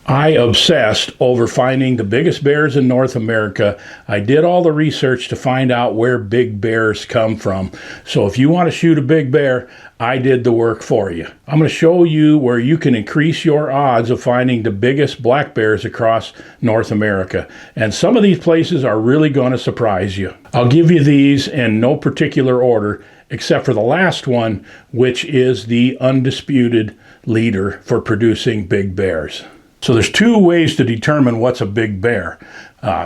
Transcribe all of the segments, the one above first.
I obsessed over finding the biggest bears in North America. I did all the research to find out where big bears come from. So if you want to shoot a big bear, I did the work for you. I'm going to show you where you can increase your odds of finding the biggest black bears across North America. And some of these places are really going to surprise you. I'll give you these in no particular order, except for the last one, which is the undisputed leader for producing big bears. So there's two ways to determine what's a big bear.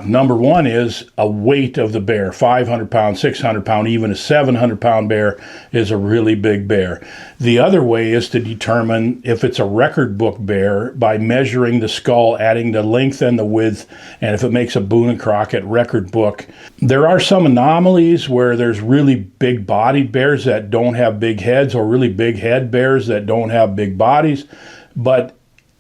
Number one is a weight of the bear. 500 pound, 600 pound, even a 700 pound bear is a really big bear. The other way is to determine if it's a record book bear by measuring the skull, adding the length and the width, and if it makes a Boone and Crockett record book. There are some anomalies where there's really big bodied bears that don't have big heads, or really big head bears that don't have big bodies. But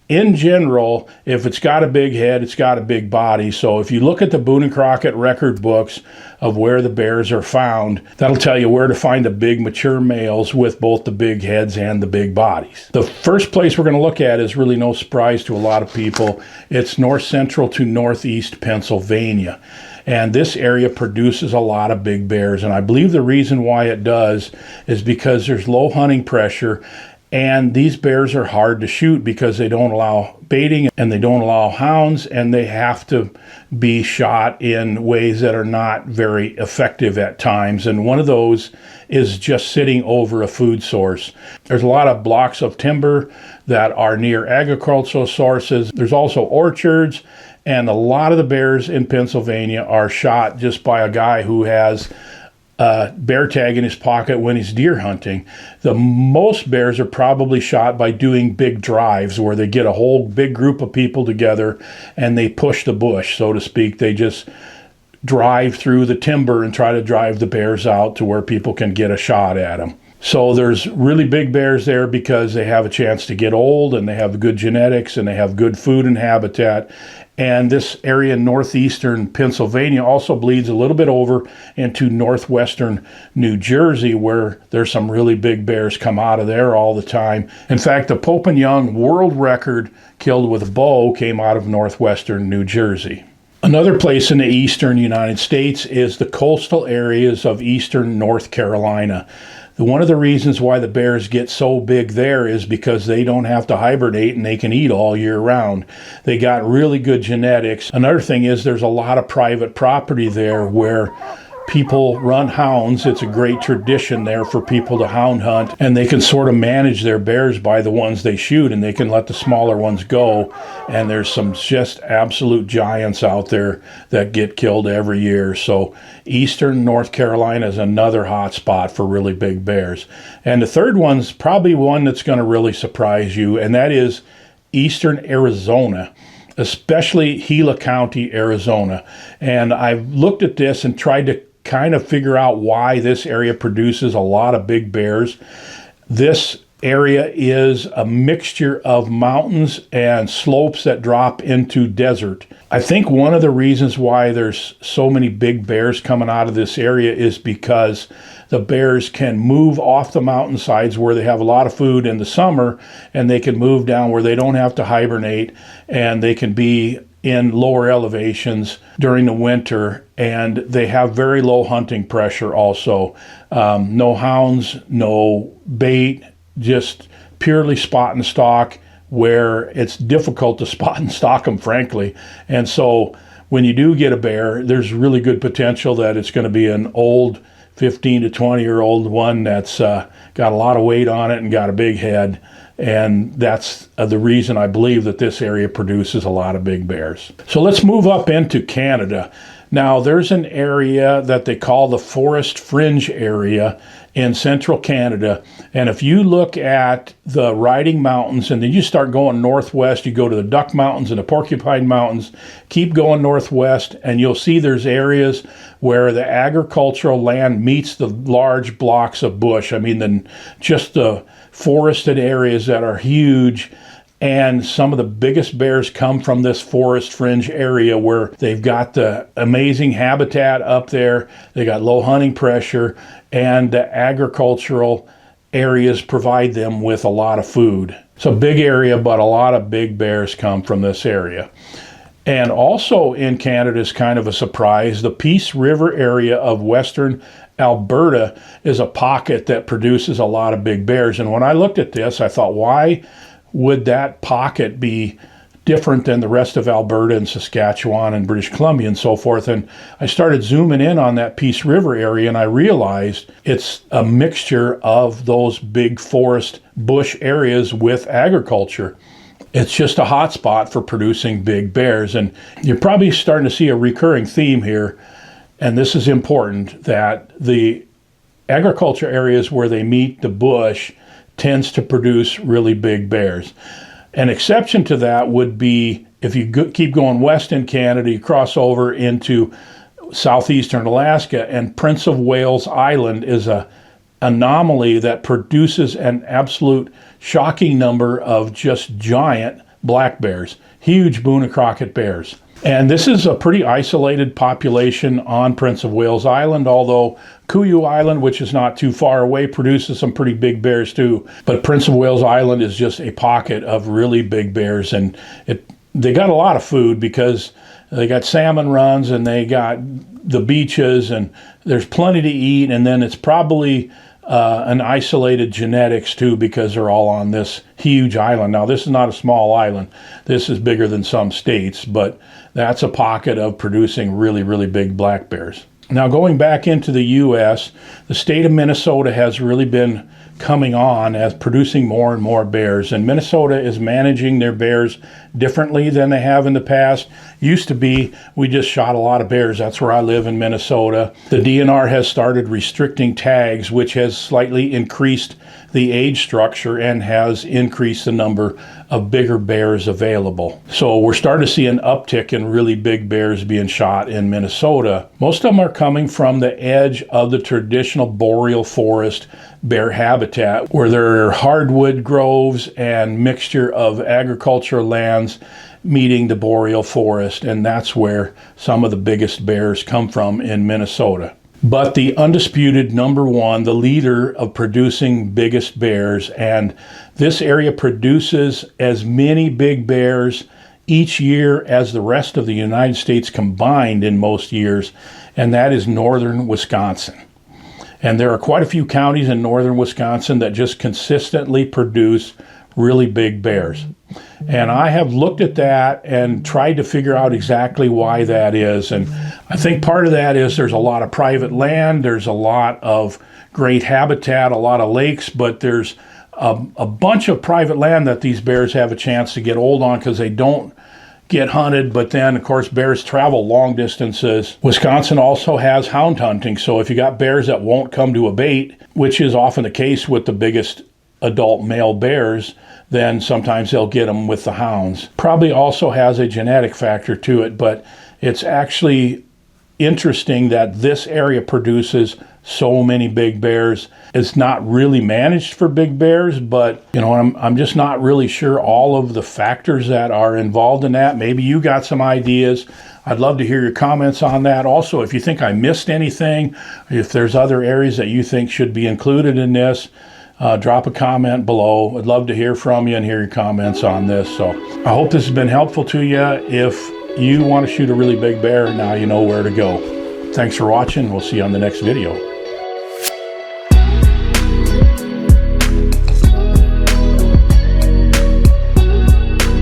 in general, if it's got a big head, it's got a big body. So if you look at the Boone and Crockett record books of where the bears are found, that'll tell you where to find the big mature males with both the big heads and the big bodies. The first place we're going to look at is really no surprise to a lot of people. It's north central to northeast Pennsylvania. And this area produces a lot of big bears. And I believe the reason why it does is because there's low hunting pressure. And these bears are hard to shoot because they don't allow baiting and they don't allow hounds, and they have to be shot in ways that are not very effective at times. And one of those is just sitting over a food source. There's a lot of blocks of timber that are near agricultural sources. There's also orchards, and a lot of the bears in Pennsylvania are shot just by a guy who has bear tag in his pocket when he's deer hunting. The most bears are probably shot by doing big drives where they get a whole big group of people together and they push the bush, so to speak. They just drive through the timber and try to drive the bears out to where people can get a shot at them. So there's really big bears there because they have a chance to get old and they have good genetics and they have good food and habitat. And this area in northeastern Pennsylvania also bleeds a little bit over into northwestern New Jersey, where there's some really big bears come out of there all the time. In fact, the Pope and Young world record killed with a bow came out of northwestern New Jersey. Another place in the eastern United States is the coastal areas of eastern North Carolina. One of the reasons why the bears get so big there is because they don't have to hibernate and they can eat all year round. They got really good genetics. Another thing is there's a lot of private property there where people run hounds. It's a great tradition there for people to hound hunt, and they can sort of manage their bears by the ones they shoot, and they can let the smaller ones go. And there's some just absolute giants out there that get killed every year. So eastern North Carolina is another hot spot for really big bears. And the third one's probably one that's going to really surprise you, and that is eastern Arizona, especially Gila County, Arizona. And I've looked at this and tried to kind of figure out why this area produces a lot of big bears. This area is a mixture of mountains and slopes that drop into desert. I think one of the reasons why there's so many big bears coming out of this area is because the bears can move off the mountainsides where they have a lot of food in the summer, and they can move down where they don't have to hibernate, and they can be in lower elevations during the winter, and they have very low hunting pressure also. No hounds, no bait, just purely spot and stalk, where it's difficult to spot and stalk them, frankly. And so when you do get a bear, there's really good potential that it's going to be an old 15 to 20-year-old one that's got a lot of weight on it and got a big head. And that's the reason I believe that this area produces a lot of big bears. So let's move up into Canada. Now, there's an area that they call the Forest Fringe area in central Canada. And if you look at the Riding Mountains and then you start going northwest, you go to the Duck Mountains and the Porcupine Mountains, keep going northwest, and you'll see there's areas where the agricultural land meets the large blocks of bush. I mean, just the forested areas that are huge. And some of the biggest bears come from this Forest Fringe area where they've got the amazing habitat up there, they got low hunting pressure, and the agricultural areas provide them with a lot of food. It's a big area, but a lot of big bears come from this area. And also in Canada is kind of a surprise. The Peace River area of western Alberta is a pocket that produces a lot of big bears. And when I looked at this, I thought, why would that pocket be different than the rest of Alberta and Saskatchewan and British Columbia and so forth? And I started zooming in on that Peace River area, and I realized it's a mixture of those big forest bush areas with agriculture. It's just a hot spot for producing big bears. And you're probably starting to see a recurring theme here, and this is important, that the agriculture areas where they meet the bush tends to produce really big bears. An exception to that would be if you keep going west in Canada, you cross over into southeastern Alaska, and Prince of Wales Island is a anomaly that produces an absolute shocking number of just giant black bears, huge Boone and Crockett bears. And this is a pretty isolated population on Prince of Wales Island, although Kuyu Island, which is not too far away, produces some pretty big bears too. But Prince of Wales Island is just a pocket of really big bears, and they got a lot of food because they got salmon runs and they got the beaches, and there's plenty to eat. And then it's probably an isolated genetics too, because they're all on this huge island. Now, this is not a small island. This is bigger than some states, but that's a pocket of producing really, really big black bears. Now, going back into the U.S., the state of Minnesota has really been coming on as producing more and more bears, and Minnesota is managing their bears differently than they have in the past. Used to be, we just shot a lot of bears. That's where I live in Minnesota. The DNR has started restricting tags, which has slightly increased the age structure and has increased the number of bigger bears available. So we're starting to see an uptick in really big bears being shot in Minnesota. Most of them are coming from the edge of the traditional boreal forest bear habitat, where there are hardwood groves and mixture of agricultural lands meeting the boreal forest, and that's where some of the biggest bears come from in Minnesota. But the undisputed number one, the leader of producing biggest bears, and this area produces as many big bears each year as the rest of the United States combined in most years, and that is northern Wisconsin. And there are quite a few counties in northern Wisconsin that just consistently produce really big bears. And I have looked at that and tried to figure out exactly why that is. And I think part of that is there's a lot of private land, there's a lot of great habitat, a lot of lakes, but there's a bunch of private land that these bears have a chance to get old on because they don't get hunted. But then, of course, bears travel long distances. Wisconsin also has hound hunting, so if you got bears that won't come to a bait, which is often the case with the biggest adult male bears, then sometimes they'll get them with the hounds. Probably also has a genetic factor to it, but it's actually interesting that this area produces so many big bears. It's not really managed for big bears, but I'm just not really sure all of the factors that are involved in that. Maybe you got some ideas. I'd love to hear your comments on that. Also, if you think I missed anything, if there's other areas that you think should be included in this, drop a comment below. I'd love to hear from you and hear your comments on this. So I hope this has been helpful to you. If you want to shoot a really big bear, now you know where to go. Thanks for watching. We'll see you on the next video.